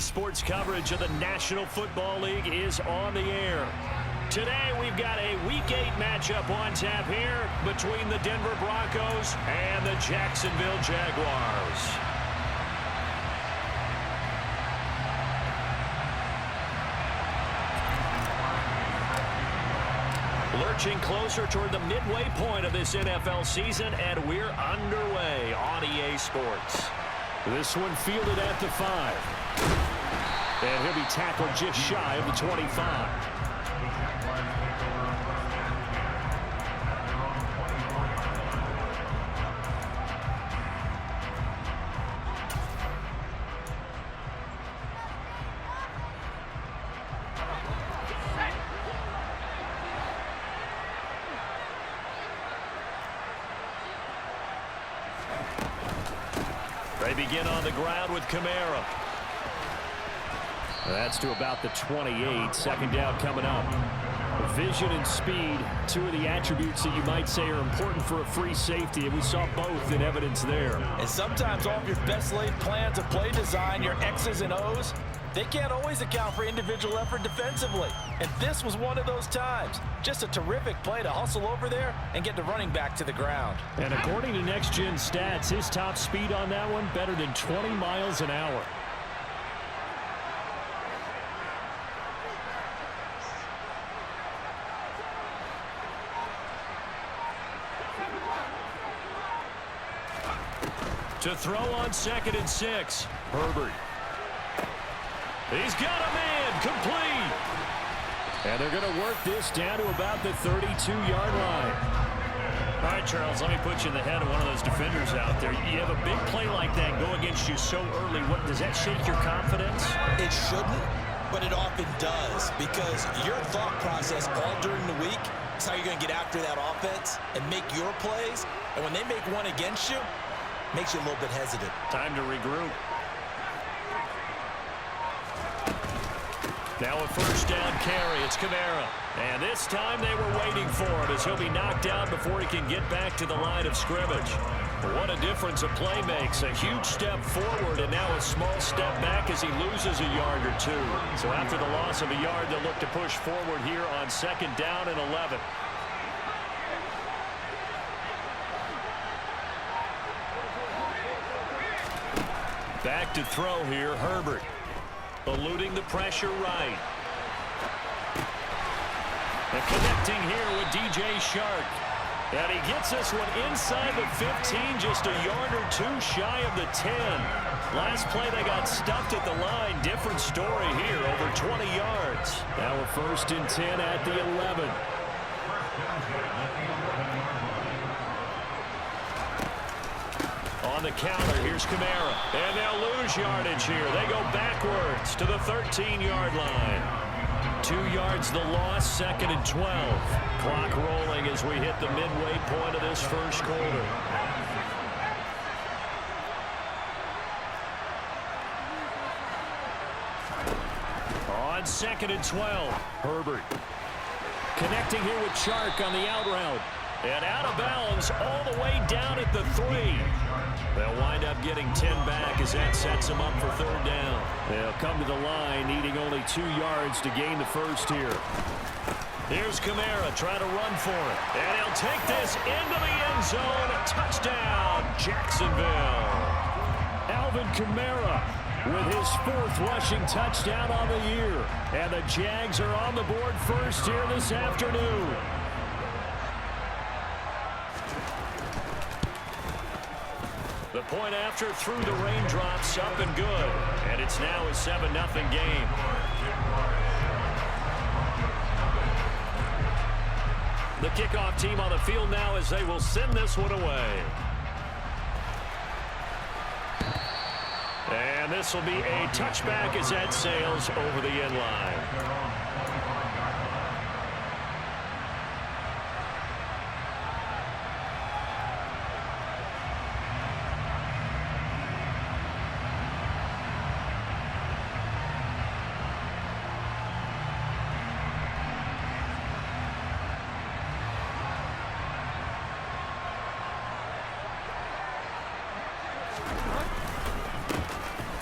Sports coverage of the National Football League is on the air. Today we've got a Week 8 matchup on tap here between the Denver Broncos and the Jacksonville Jaguars. Lurching closer toward the midway point of this NFL season, and we're underway on EA Sports. This one fielded at the 5. And he'll be tackled just shy of the 25. They begin on the ground with Kamara. That's to about the 28. Second down coming up. Vision and speed, two of the attributes that you might say are important for a free safety, and we saw both in evidence there. And sometimes all of your best laid plans of play design, your X's and O's, they can't always account for individual effort defensively. And this was one of those times. Just a terrific play to hustle over there and get the running back to the ground. And according to Next Gen Stats, his top speed on that one better than 20 miles an hour. To throw on 2nd and 6. Herbert. He's got a man, complete. And they're going to work this down to about the 32-yard line. All right, Charles, let me put you in the head of one of those defenders out there. You have a big play like that go against you so early. What, does that shake your confidence? It shouldn't, but it often does, because your thought process all during the week is how you're going to get after that offense and make your plays. And when they make one against you, makes you a little bit hesitant. Time to regroup. Now a first down carry. It's Kamara. And this time they were waiting for it as he'll be knocked down before he can get back to the line of scrimmage. What a difference a play makes. A huge step forward and now a small step back as he loses a yard or two. So after the loss of a yard, they'll look to push forward here on 2nd down and 11. Back to throw here, Herbert. Eluding the pressure right. And connecting here with DJ Shark. And he gets this one inside the 15, just a yard or two shy of the 10. Last play they got stuffed at the line. Different story here, over 20 yards. Now a 1st and 10 at the 11. On the counter, here's Kamara. And they'll lose yardage here. They go backwards to the 13-yard line. 2 yards the loss, 2nd and 12. Clock rolling as we hit the midway point of this first quarter. On 2nd and 12, Herbert. Connecting here with Chark on the out route. And out of bounds all the way down at the 3. They'll wind up getting 10 back as that sets them up for 3rd down. They'll come to the line needing only 2 yards to gain the first here. Here's Kamara trying to run for it. And he'll take this into the end zone. Touchdown, Jacksonville. Alvin Kamara with his 4th rushing touchdown on the year. And the Jags are on the board first here this afternoon. The point after through the raindrops, up and good. And it's now a 7-0 game. The kickoff team on the field now as they will send this one away. And this will be a touchback as that sails over the end line.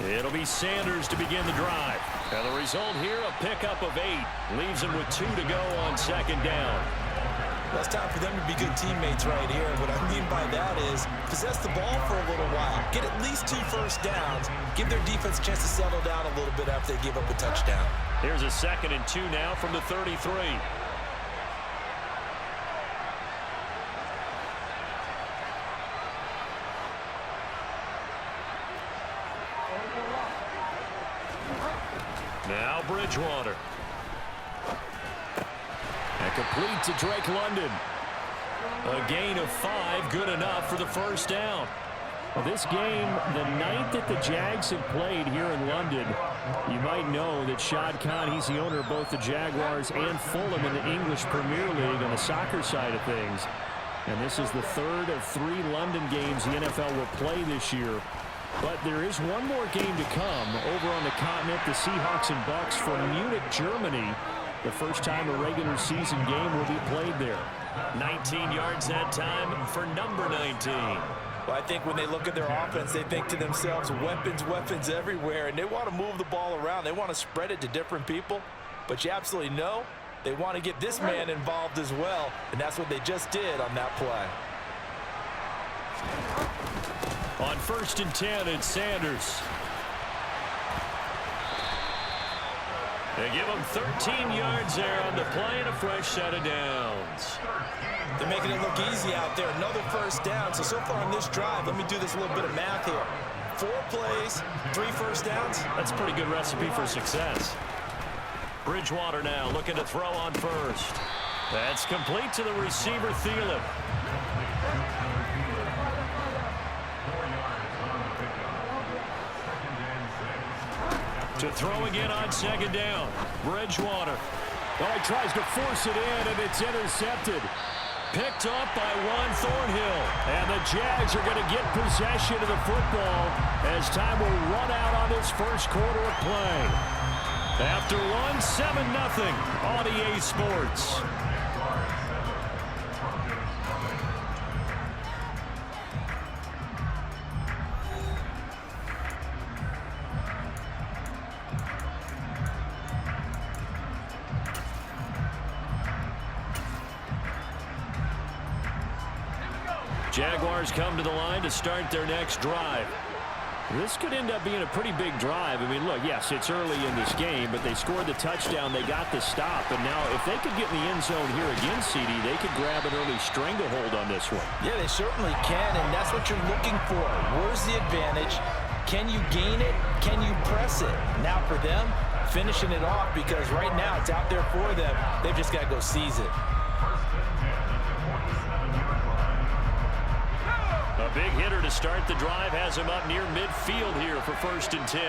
It'll be Sanders to begin the drive. And the result here, a pickup of 8. Leaves him with 2 to go on second down. Well, it's time for them to be good teammates right here. What I mean by that is possess the ball for a little while. Get at least 2 first downs. Give their defense a chance to settle down a little bit after they give up a touchdown. Here's a 2nd and 2 now from the 33. Now Bridgewater. And complete to Drake London. A gain of 5, good enough for the first down. Well, this game, the 9th that the Jags have played here in London, you might know that Shad Khan, he's the owner of both the Jaguars and Fulham in the English Premier League on the soccer side of things. And this is the 3rd of 3 London games the NFL will play this year. But there is one more game to come over on the continent, the Seahawks and Bucks from Munich, Germany. The first time a regular season game will be played there. 19 yards that time for number 19. Well, I think when they look at their offense, they think to themselves, weapons, weapons everywhere, and they want to move the ball around. They want to spread it to different people, but you absolutely know they want to get this man involved as well, and that's what they just did on that play. On 1st and 10, it's Sanders. They give him 13 yards there on the play and a fresh set of downs. They're making it look easy out there. Another first down. So far on this drive, let me do this little bit of math here. 4 plays, 3 first downs. That's a pretty good recipe for success. Bridgewater now looking to throw on 1st. That's complete to the receiver, Thielen. To throw again on 2nd down. Bridgewater. Oh, he tries to force it in, and it's intercepted. Picked up by Juan Thornhill. And the Jags are going to get possession of the football as time will run out on this first quarter of play. After one, 7-0 on EA Sports. Jaguars come to the line to start their next drive. This could end up being a pretty big drive. I mean, look, yes, it's early in this game, but they scored the touchdown. They got the stop. And now if they could get in the end zone here again, CD, they could grab an early stranglehold on this one. Yeah, they certainly can, and that's what you're looking for. Where's the advantage? Can you gain it? Can you press it? Now for them, finishing it off, because right now it's out there for them. They've just got to go seize it. A big hitter to start the drive has him up near midfield here for 1st and 10.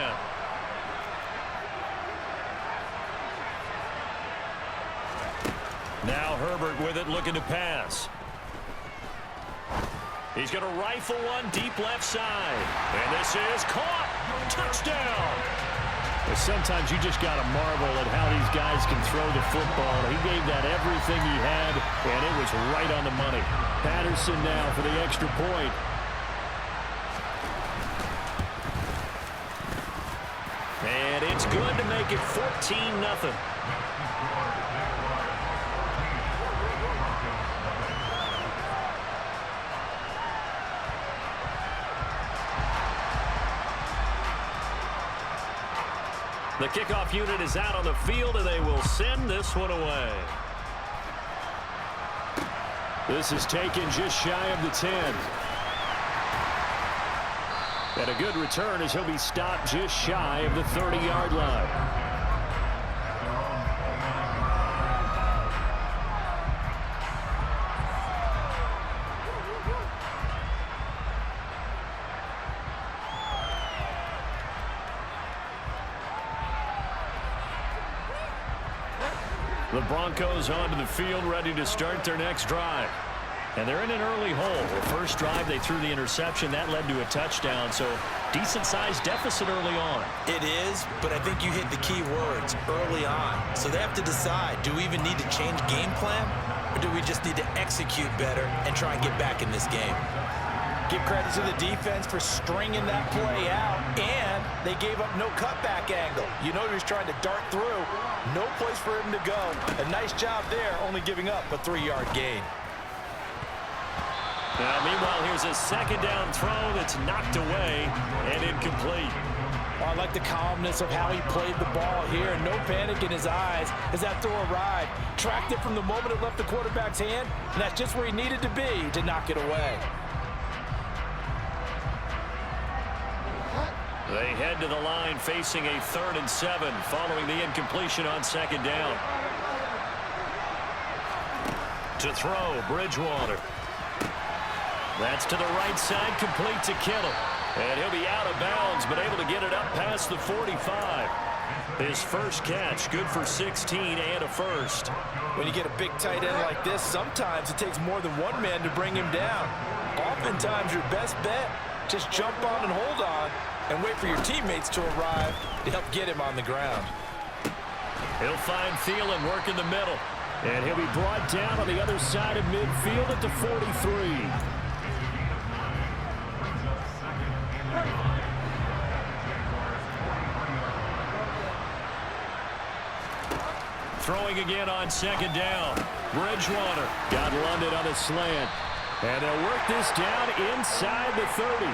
Now Herbert with it, looking to pass. He's going to rifle one deep left side. And this is caught. Touchdown. But sometimes you just got to marvel at how these guys can throw the football. He gave that everything he had, and it was right on the money. Patterson now for the extra point. And it's good to make it 14-0. The kickoff unit is out on the field, and they will send this one away. This is taken just shy of the 10. And a good return as he'll be stopped just shy of the 30-yard line. The Broncos onto the field, ready to start their next drive. And they're in an early hole. The first drive, they threw the interception. That led to a touchdown, so decent-sized deficit early on. It is, but I think you hit the key words, early on. So they have to decide, do we even need to change game plan, or do we just need to execute better and try and get back in this game? Give credit to the defense for stringing that play out, and they gave up no cutback angle. You know he was trying to dart through. No place for him to go. A nice job there, only giving up a 3-yard gain. Now, meanwhile, here's a second down throw that's knocked away and incomplete. Oh, I like the calmness of how he played the ball here. No panic in his eyes as that throw arrived. Tracked it from the moment it left the quarterback's hand, and that's just where he needed to be to knock it away. They head to the line facing a 3rd and 7 following the incompletion on second down. To throw, Bridgewater. That's to the right side, complete to Kittle. And he'll be out of bounds, but able to get it up past the 45. His first catch, good for 16 and a first. When you get a big tight end like this, sometimes it takes more than one man to bring him down. Oftentimes, your best bet, just jump on and hold on and wait for your teammates to arrive to help get him on the ground. He'll find Thielen work in the middle. And he'll be brought down on the other side of midfield at the 43. Throwing again on second down. Bridgewater got London on a slant. And they'll work this down inside the 30.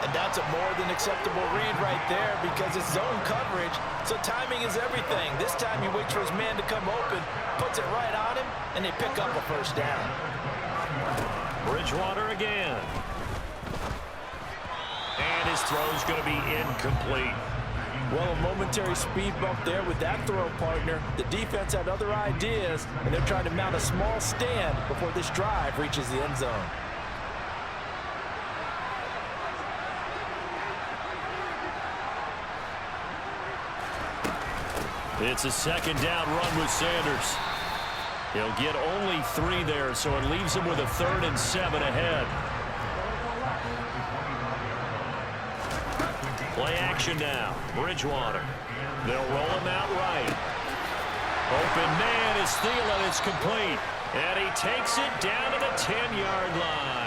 And that's a more than acceptable read right there because it's zone coverage, so timing is everything. This time he waits for his man to come open, puts it right on him, and they pick up a first down. Bridgewater again. And his throw's going to be incomplete. Well, a momentary speed bump there with that throw, partner. The defense had other ideas, and they're trying to mount a small stand before this drive reaches the end zone. It's a second down run with Sanders. He'll get only 3 there, so it leaves him with a 3rd and 7 ahead. Play action now. Bridgewater. They'll roll him out right. Open man is Thielen. It's complete. And he takes it down to the 10-yard line.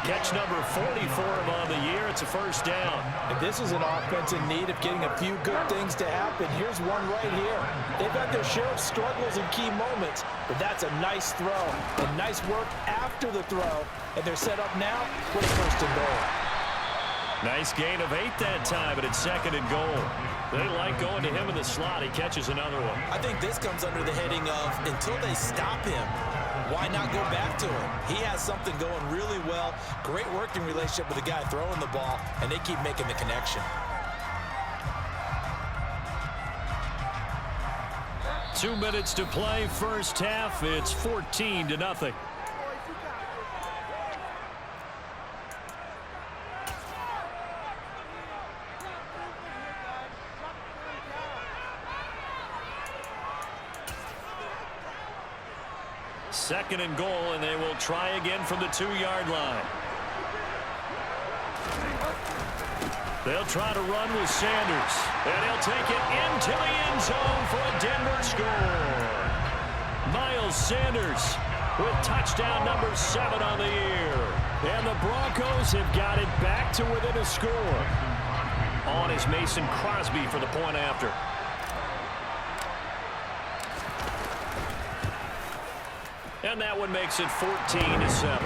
Catch number 40 for him on the year. It's a first down. If this is an offense in need of getting a few good things to happen, here's one right here. They've had their share of struggles in key moments, but that's a nice throw and nice work after the throw. And they're set up now with a first and goal. Nice gain of 8 that time, but it's 2nd and goal. They like going to him in the slot. He catches another one. I think this comes under the heading of until they stop him, why not go back to him? He has something going really well. Great working relationship with the guy throwing the ball, and they keep making the connection. 2 minutes to play, first half. It's 14-0. Second and goal, and they will try again from the 2-yard line. They'll try to run with Sanders, and he'll take it into the end zone for a Denver score. Miles Sanders with touchdown number 7 on the year. And the Broncos have got it back to within a score. On is Mason Crosby for the point after. And that one makes it 14-7.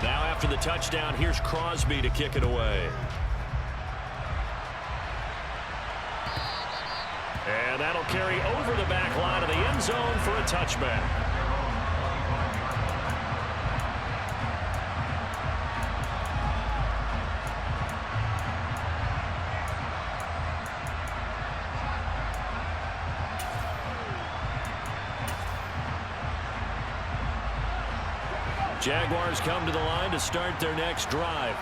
Now after the touchdown, here's Crosby to kick it away. And that'll carry over the back line of the end zone for a touchback. Jaguars come to the line to start their next drive.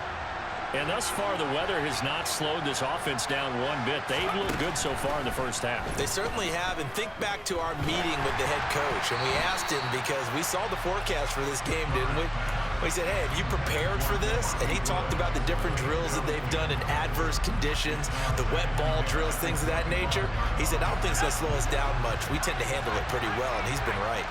And thus far, the weather has not slowed this offense down one bit. They've looked good so far in the first half. They certainly have, and think back to our meeting with the head coach, and we asked him because we saw the forecast for this game, didn't we? He said, hey, have you prepared for this? And he talked about the different drills that they've done in adverse conditions, the wet ball drills, things of that nature. He said, I don't think it's going to slow us down much. We tend to handle it pretty well, and he's been right.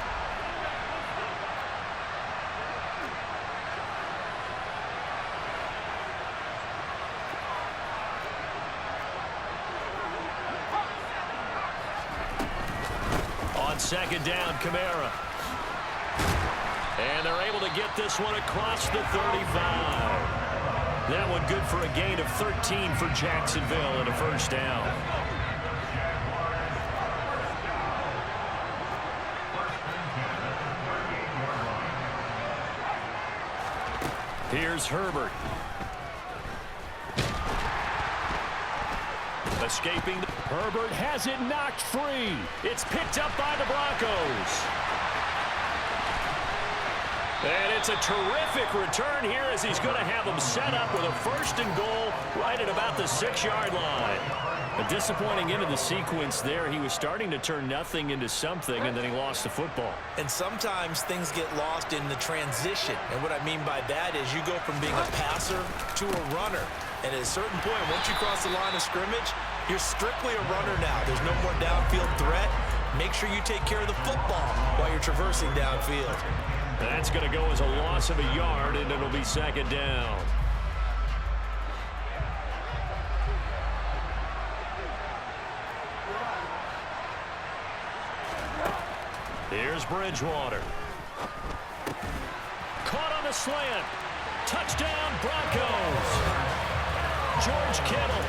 On second down, Kamara. And they're able to get this one across the 35. That one good for a gain of 13 for Jacksonville and a first down. Here's Herbert. Escaping. Herbert has it knocked free. It's picked up by the Broncos. And it's a terrific return here as he's going to have them set up with a first and goal right at about the 6-yard line. A disappointing end of the sequence there. He was starting to turn nothing into something, and then he lost the football. And sometimes things get lost in the transition. And what I mean by that is you go from being a passer to a runner. And at a certain point, once you cross the line of scrimmage, you're strictly a runner now. There's no more downfield threat. Make sure you take care of the football while you're traversing downfield. That's going to go as a loss of a yard, and it'll be second down. Here's Bridgewater. Caught on the slant. Touchdown, Broncos. George Kittle,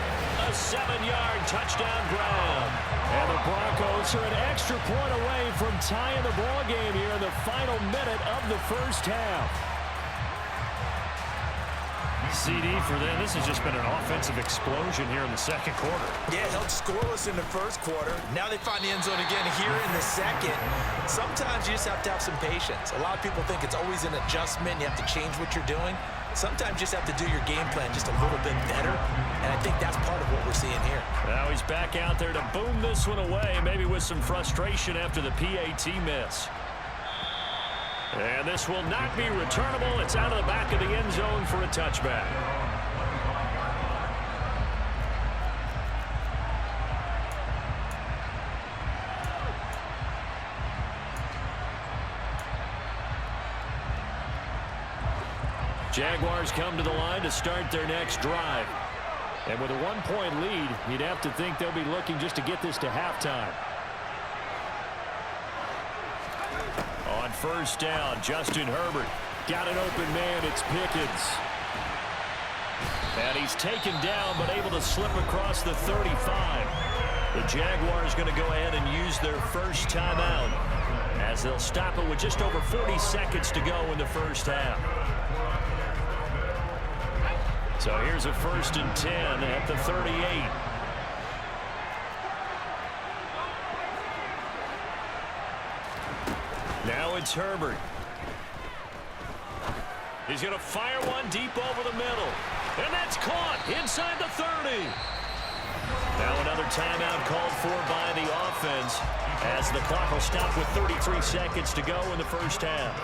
a 7-yard touchdown grab. And the Broncos are an extra point away from tying the ball game here in the final minute of the first half. CD for them. This has just been an offensive explosion here in the second quarter. Yeah, held scoreless in the first quarter. Now they find the end zone again here in the second. Sometimes you just have to have some patience. A lot of people think it's always an adjustment. You have to change what you're doing. Sometimes you just have to do your game plan just a little bit better, and I think that's part of what we're seeing here. Now he's back out there to boom this one away, maybe with some frustration after the PAT miss. And this will not be returnable. It's out of the back of the end zone for a touchback. Jaguars come to the line to start their next drive. And with a 1-point lead, you'd have to think they'll be looking just to get this to halftime. On first down, Justin Herbert. Got an open man, it's Pickens. And he's taken down, but able to slip across the 35. The Jaguars going to go ahead and use their first timeout, as they'll stop it with just over 40 seconds to go in the first half. So here's a 1st and 10 at the 38. Now it's Herbert. He's going to fire one deep over the middle. And that's caught inside the 30. Now another timeout called for by the offense, as the clock will stop with 33 seconds to go in the first half.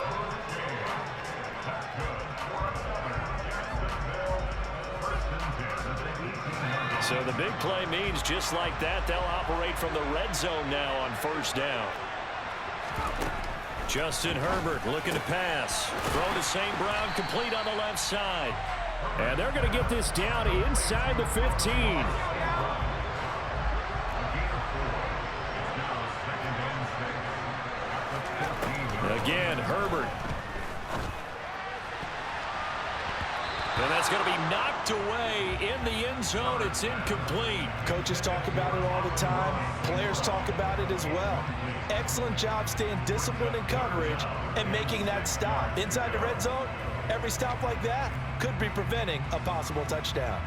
So the big play means just like that, they'll operate from the red zone now on first down. Justin Herbert looking to pass. Throw to St. Brown, complete on the left side. And they're going to get this down inside the 15. Again, Herbert. And that's going to be knocked away in the end zone. It's incomplete. Coaches talk about it all the time. Players talk about it as well. Excellent job staying disciplined in coverage and making that stop. Inside the red zone, every stop like that could be preventing a possible touchdown.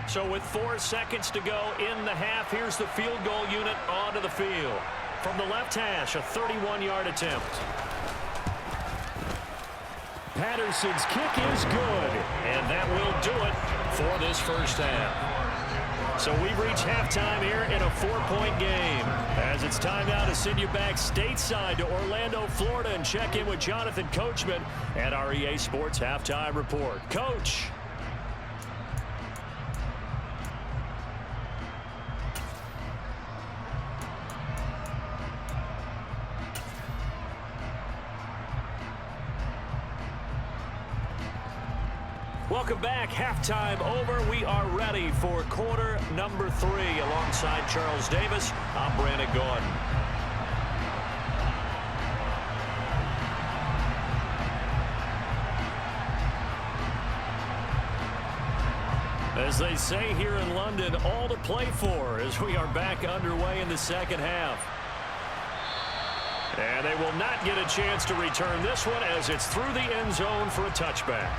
So with 4 seconds to go in the half, here's the field goal unit onto the field. From the left hash, a 31-yard attempt. Patterson's kick is good, and that will do it for this first half. So we've reached halftime here in a 4-point game. As it's time now to send you back stateside to Orlando, Florida, and check in with Jonathan Coachman at our EA Sports Halftime Report. Coach. Welcome back. Halftime over. We are ready for quarter number 3. Alongside Charles Davis, I'm Brandon Gordon. As they say here in London, all to play for as we are back underway in the second half. And they will not get a chance to return this one as it's through the end zone for a touchback.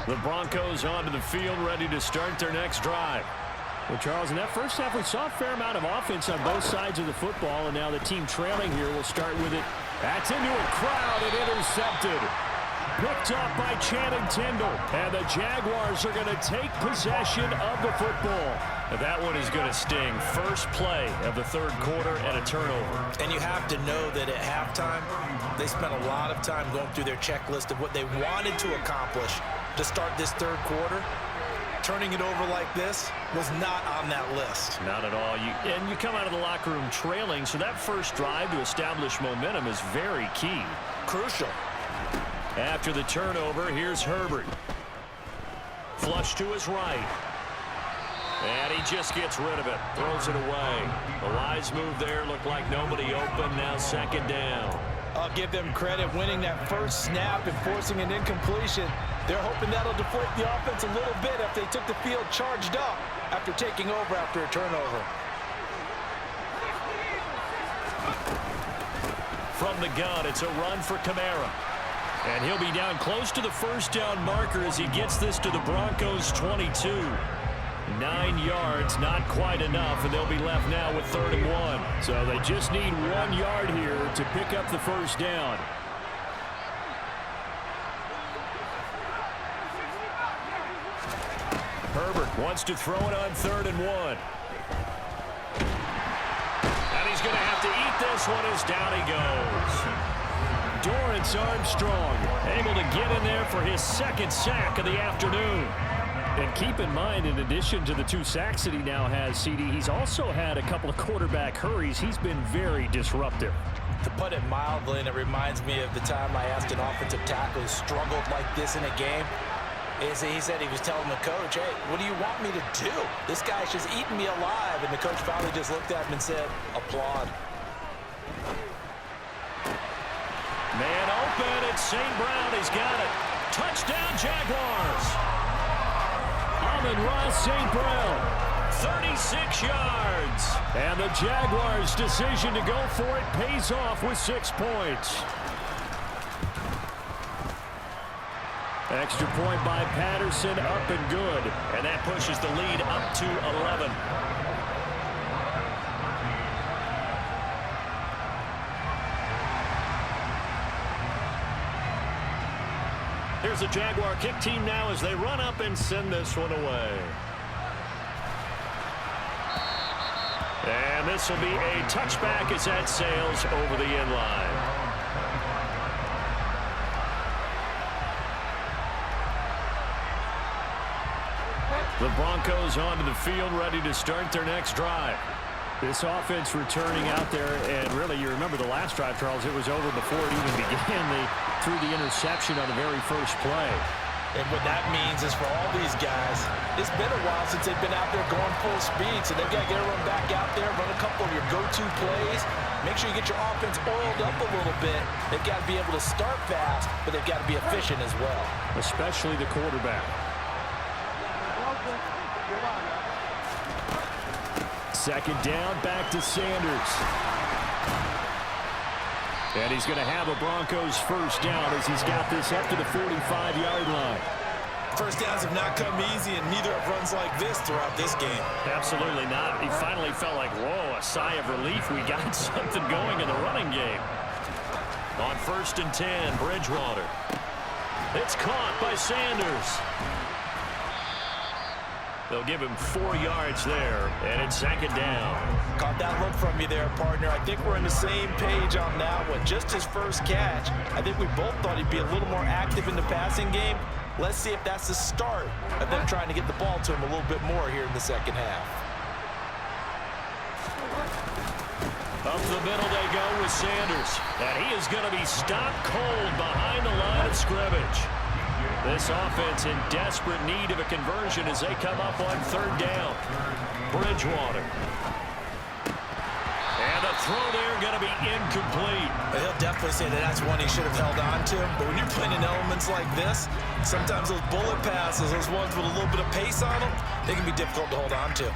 The Broncos onto the field, ready to start their next drive. Well, Charles, in that first half, we saw a fair amount of offense on both sides of the football, and now the team trailing here will start with it. That's into a crowd and intercepted. Picked up by Channing Tindall, and the Jaguars are going to take possession of the football. And that one is going to sting. First play of the third quarter and a turnover. And you have to know that at halftime, they spent a lot of time going through their checklist of what they wanted to accomplish to start this third quarter. Turning it over like this was not on that list. Not at all. And you come out of the locker room trailing, so that first drive to establish momentum is very key. Crucial. After the turnover, here's Herbert. Flush to his right. And he just gets rid of it. Throws it away. The wise move there. Looked like nobody open. Now second down. I'll give them credit winning that first snap and forcing an incompletion. They're hoping that'll deflate the offense a little bit if they took the field charged up after taking over after a turnover. From the gun, it's a run for Kamara. And he'll be down close to the first down marker as he gets this to the Broncos' 22. 9 yards, not quite enough, and they'll be left now with 3rd and 1. So they just need 1 yard here to pick up the first down. Herbert wants to throw it on 3rd and 1. And he's going to have to eat this one as down he goes. Dorrance Armstrong able to get in there for his second sack of the afternoon. And keep in mind, in addition to the 2 sacks that he now has, CD, he's also had a couple of quarterback hurries. He's been very disruptive. To put it mildly, and it reminds me of the time I asked an offensive tackle who struggled like this in a game, is he said he was telling the coach, hey, what do you want me to do? This guy's just eating me alive. And the coach finally just looked at him and said, applaud. Man open, it's St. Brown. He's got it. Touchdown, Jaguars. Amon-Ra St. Brown, 36 yards. And the Jaguars' decision to go for it pays off with 6 points. Extra point by Patterson, up and good. And that pushes the lead up to 11. Here's the Jaguar kick team now as they run up and send this one away. And this will be a touchback as that sails over the end line. The Broncos onto the field, ready to start their next drive. This offense returning out there, and really, you remember the last drive, Charles, it was over before it even began. They threw the interception on the very first play. And what that means is for all these guys, it's been a while since they've been out there going full speed, so they've got to get everyone back out there, run a couple of your go-to plays, make sure you get your offense oiled up a little bit. They've got to be able to start fast, but they've got to be efficient as well. Especially the quarterback. Second down, back to Sanders. And he's going to have a Broncos first down as he's got this up to the 45-yard line. First downs have not come easy, and neither have runs like this throughout this game. Absolutely not. He finally felt like, whoa, a sigh of relief. We got something going in the running game. On 1st and 10, Bridgewater. It's caught by Sanders. They'll give him 4 yards there, and it's 2nd down. Caught that look from you there, partner. I think we're on the same page on that one. Just his first catch. I think we both thought he'd be a little more active in the passing game. Let's see if that's the start of them trying to get the ball to him a little bit more here in the second half. Up the middle they go with Sanders. And he is going to be stopped cold behind the line of scrimmage. This offense in desperate need of a conversion as they come up on 3rd down. Bridgewater. And the throw there going to be incomplete. He'll definitely say that that's one he should have held on to. But when you're playing in elements like this, sometimes those bullet passes, those ones with a little bit of pace on them, they can be difficult to hold on to.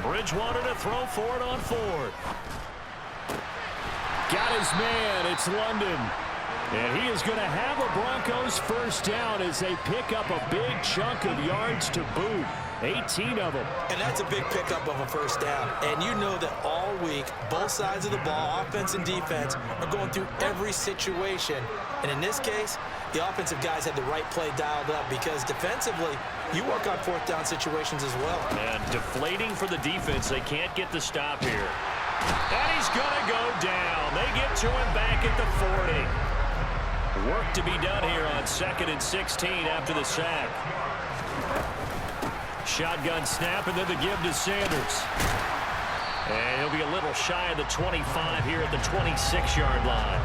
Bridgewater to throw for it on 4th. Got his man. It's London. And he is going to have a Broncos first down as they pick up a big chunk of yards to boot. 18 of them. And that's a big pickup of a first down. And you know that all week, both sides of the ball, offense and defense, are going through every situation. And in this case, the offensive guys had the right play dialed up because defensively, you work on 4th down situations as well. And deflating for the defense. They can't get the stop here. And he's going to go down. They get to him back at the 40. Work to be done here on 2nd and 16 after the sack. Shotgun snap, and then the give to Sanders. And he'll be a little shy of the 25 here at the 26-yard line.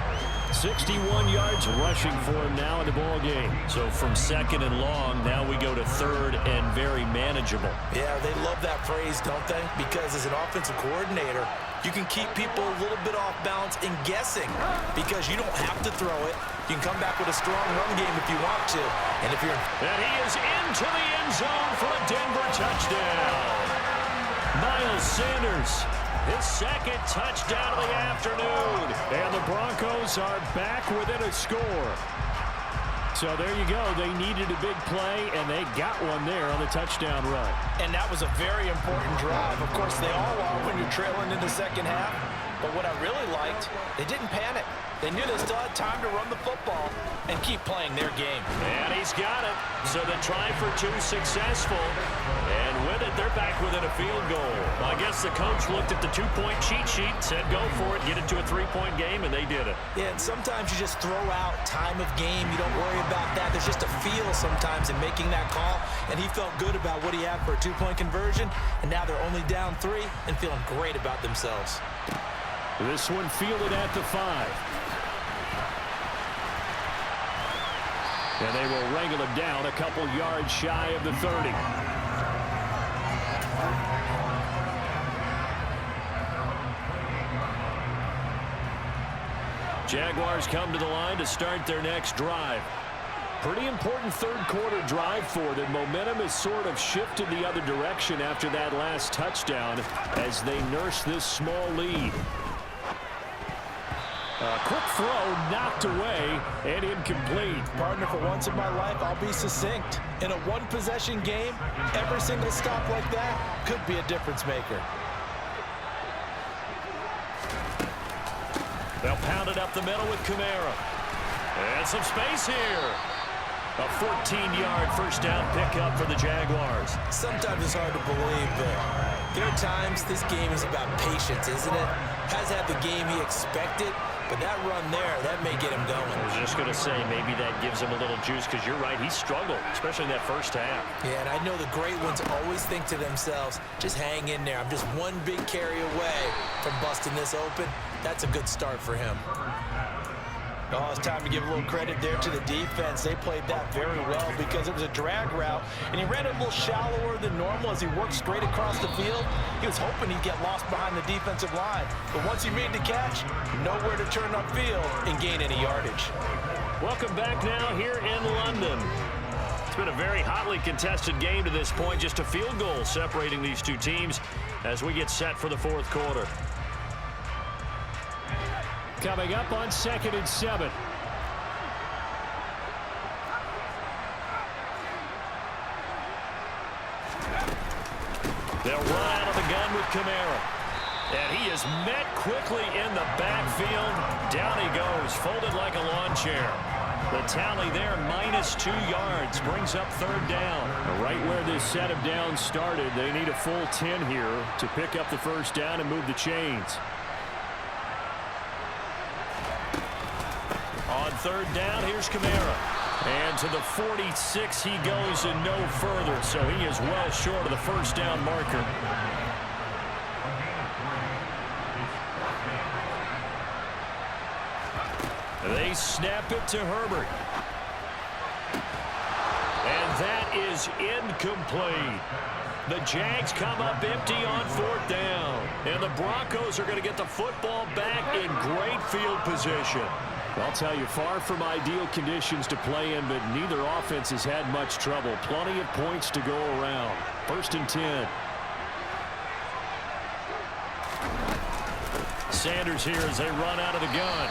61 yards rushing for him now in the ball game. So from 2nd and long, now we go to 3rd and very manageable. Yeah, they love that phrase, don't they? Because as an offensive coordinator, you can keep people a little bit off balance and guessing because you don't have to throw it. You can come back with a strong run game if you want to. And if you're... And he is into the end zone for a Denver touchdown. Miles Sanders, his 2nd touchdown of the afternoon. And the Broncos are back within a score. So there you go. They needed a big play, and they got one there on the touchdown run. And that was a very important drive. Of course, they all are when you're trailing in the second half. But what I really liked, they didn't panic. They knew they still had time to run the football and keep playing their game. And he's got it. So the try for 2 successful. And with it, they're back within a field goal. I guess the coach looked at the 2-point cheat sheet, said go for it, get it to a 3-point game, and they did it. Yeah, and sometimes you just throw out time of game. You don't worry about that. There's just a feel sometimes in making that call. And he felt good about what he had for a 2-point conversion. And now they're only down 3 and feeling great about themselves. This one fielded at the 5. And they will wrangle him down a couple yards shy of the 30. Jaguars come to the line to start their next drive. Pretty important third-quarter drive for them. Momentum has sort of shifted the other direction after that last touchdown as they nurse this small lead. A quick throw knocked away and incomplete. Partner, for once in my life, I'll be succinct. In a one-possession game, every single stop like that could be a difference maker. They'll pound it up the middle with Kamara. And some space here. A 14-yard first down pickup for the Jaguars. Sometimes it's hard to believe, but there are times this game is about patience, isn't it? Has had the game he expected, but that run there, that may get him going. I was just going to say, maybe that gives him a little juice because you're right, he struggled, especially in that first half. Yeah, and I know the great ones always think to themselves, just hang in there. I'm just one big carry away from busting this open. That's a good start for him. Oh, it's time to give a little credit there to the defense. They played that very well because it was a drag route, and he ran it a little shallower than normal as he worked straight across the field. He was hoping he'd get lost behind the defensive line, but once he made the catch, nowhere to turn upfield and gain any yardage. Welcome back now here in London. It's been a very hotly contested game to this point. Just a field goal separating these two teams as we get set for the fourth quarter. Coming up on 2nd and 7. They'll run out of the gun with Kamara. And he is met quickly in the backfield. Down he goes, folded like a lawn chair. The tally there, -2 yards, brings up 3rd down. Right where this set of downs started, they need a full 10 here to pick up the 1st down and move the chains. On 3rd down, here's Kamara. And to the 46 he goes and no further, so he is well short of the 1st down marker. They snap it to Herbert. And that is incomplete. The Jags come up empty on 4th down. And the Broncos are going to get the football back in great field position. I'll tell you, far from ideal conditions to play in, but neither offense has had much trouble. Plenty of points to go around. 1st and 10. Sanders here as they run out of the gun.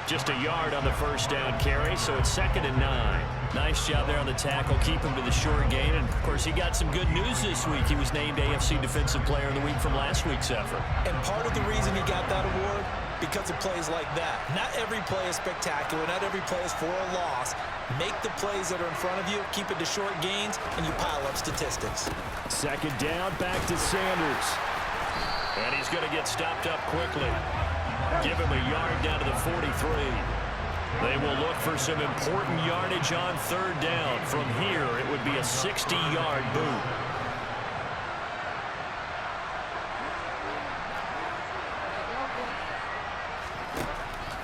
Just a yard on the 1st down carry, so it's 2nd and 9. Nice job there on the tackle. Keep him to the short gain. And, of course, he got some good news this week. He was named AFC Defensive Player of the Week from last week's effort. And part of the reason he got that award, because of plays like that. Not every play is spectacular. Not every play is for a loss. Make the plays that are in front of you, keep it to short gains, and you pile up statistics. 2nd down, back to Sanders. And he's going to get stopped up quickly. Give him a yard down to the 43. They will look for some important yardage on 3rd down. From here, it would be a 60-yard boot.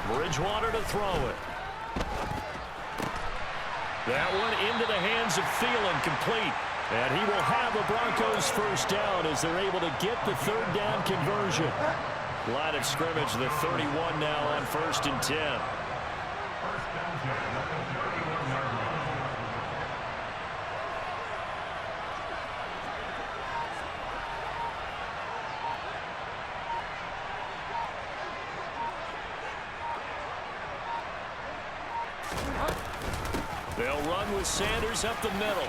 Bridgewater to throw it. That one into the hands of Thielen, complete. And he will have a Broncos 1st down as they're able to get the 3rd down conversion. Line of scrimmage, the 31 now on 1st and 10. They'll run with Sanders up the middle.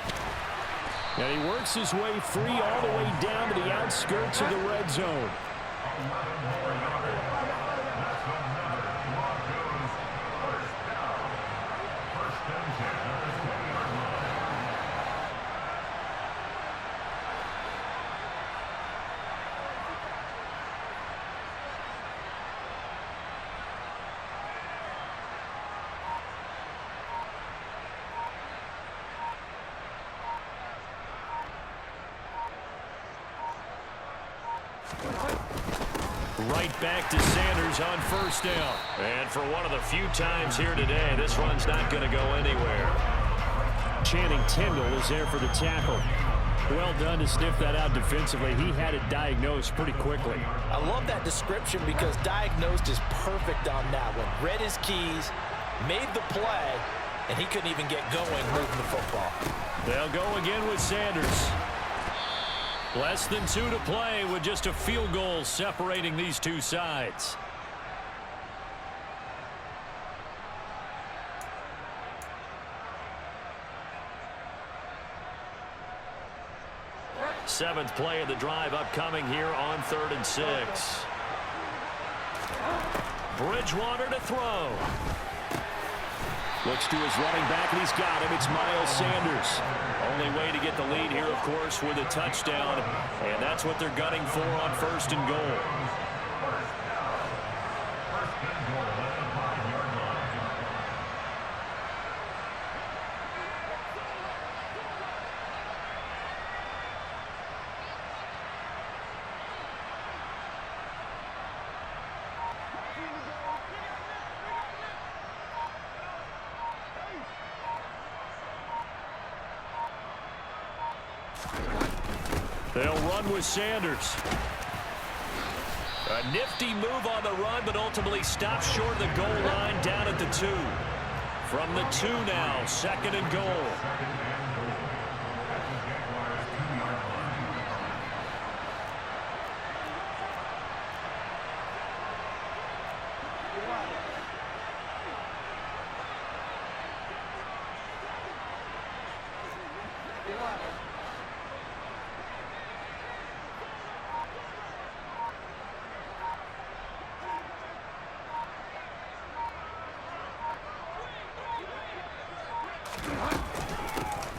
And he works his way free all the way down to the outskirts of the red zone. Right back to Sanders on 1st down. And for one of the few times here today, this run's not going to go anywhere. Channing Tindall is there for the tackle. Well done to sniff that out defensively. He had it diagnosed pretty quickly. I love that description because diagnosed is perfect on that one. Read his keys, made the play, and he couldn't even get going moving the football. They'll go again with Sanders. Less than 2 to play with just a field goal separating these two sides. Seventh play of the drive upcoming here on 3rd and 6. Bridgewater to throw. Looks to his running back, and he's got him. It's Miles Sanders. Only way to get the lead here, of course, with a touchdown. And that's what they're gunning for on 1st and goal. They'll run with Sanders. A nifty move on the run, but ultimately stops short of the goal line down at the 2. From the 2 now, 2nd and goal.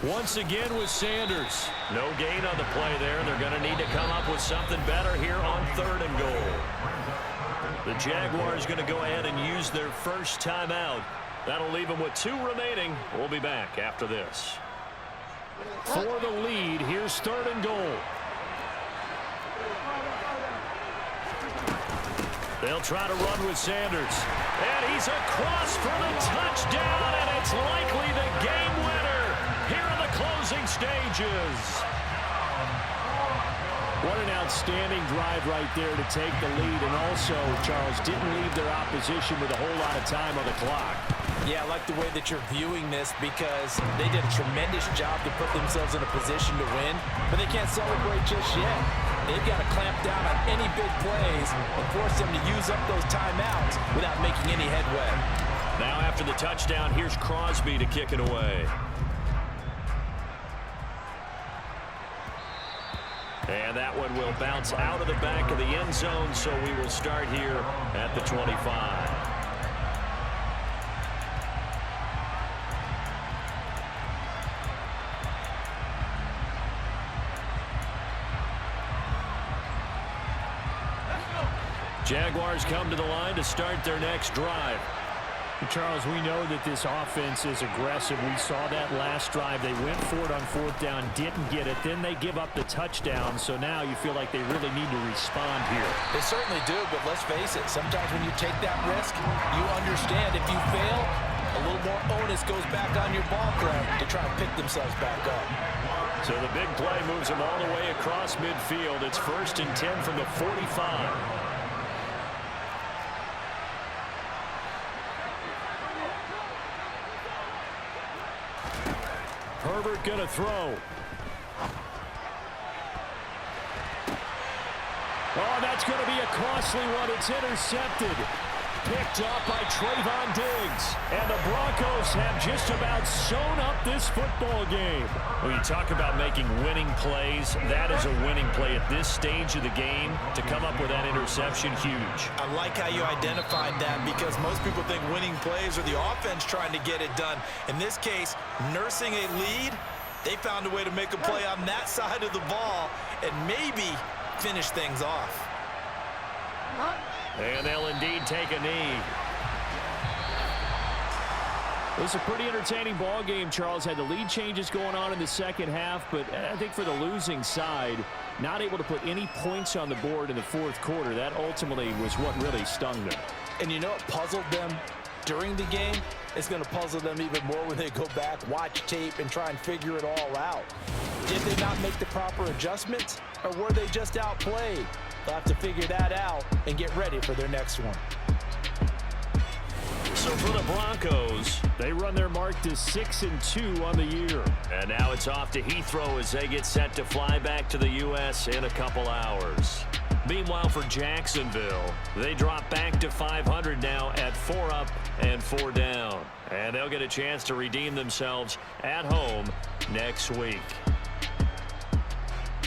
Once again with Sanders. No gain on the play there. They're going to need to come up with something better here on 3rd and goal. The Jaguars going to go ahead and use their first timeout. That'll leave them with 2 remaining. We'll be back after this. For the lead, here's 3rd and goal. They'll try to run with Sanders. And he's across for the touchdown, and it's likely the game winner here in the closing stages. What an outstanding drive right there to take the lead, and also, Charles, didn't leave their opposition with a whole lot of time on the clock. Yeah, I like the way that you're viewing this because they did a tremendous job to put themselves in a position to win, but they can't celebrate just yet. They've got to clamp down on any big plays and force them to use up those timeouts without making any headway. Now after the touchdown, here's Crosby to kick it away. And that one will bounce out of the back of the end zone, so we will start here at the 25. Jaguars come to the line to start their next drive. Charles, we know that this offense is aggressive. We saw that last drive. They went for it on 4th down, didn't get it. Then they give up the touchdown. So now you feel like they really need to respond here. They certainly do, but let's face it. Sometimes when you take that risk, you understand if you fail, a little more onus goes back on your ball club to try and pick themselves back up. So the big play moves them all the way across midfield. It's 1st and 10 from the 45. Herbert going to throw. Oh, that's going to be a costly one. It's intercepted. Picked up by Trayvon Diggs. And the Broncos have just about sewn up this football game. When you talk about making winning plays, that is a winning play at this stage of the game. To come up with that interception, huge. I like how you identified that because most people think winning plays are the offense trying to get it done. In this case, nursing a lead, they found a way to make a play on that side of the ball and maybe finish things off. And they'll indeed take a knee. It was a pretty entertaining ball game, Charles. Had the lead changes going on in the second half, but I think for the losing side, not able to put any points on the board in the 4th quarter. That ultimately was what really stung them. And you know what puzzled them during the game? It's going to puzzle them even more when they go back, watch tape, and try and figure it all out. Did they not make the proper adjustments, or were they just outplayed? They'll have to figure that out and get ready for their next one. So for the Broncos, they run their mark to 6-2 on the year. And now it's off to Heathrow as they get set to fly back to the U.S. in a couple hours. Meanwhile, for Jacksonville, they drop back to 500 now at 4 up and 4 down. And they'll get a chance to redeem themselves at home next week.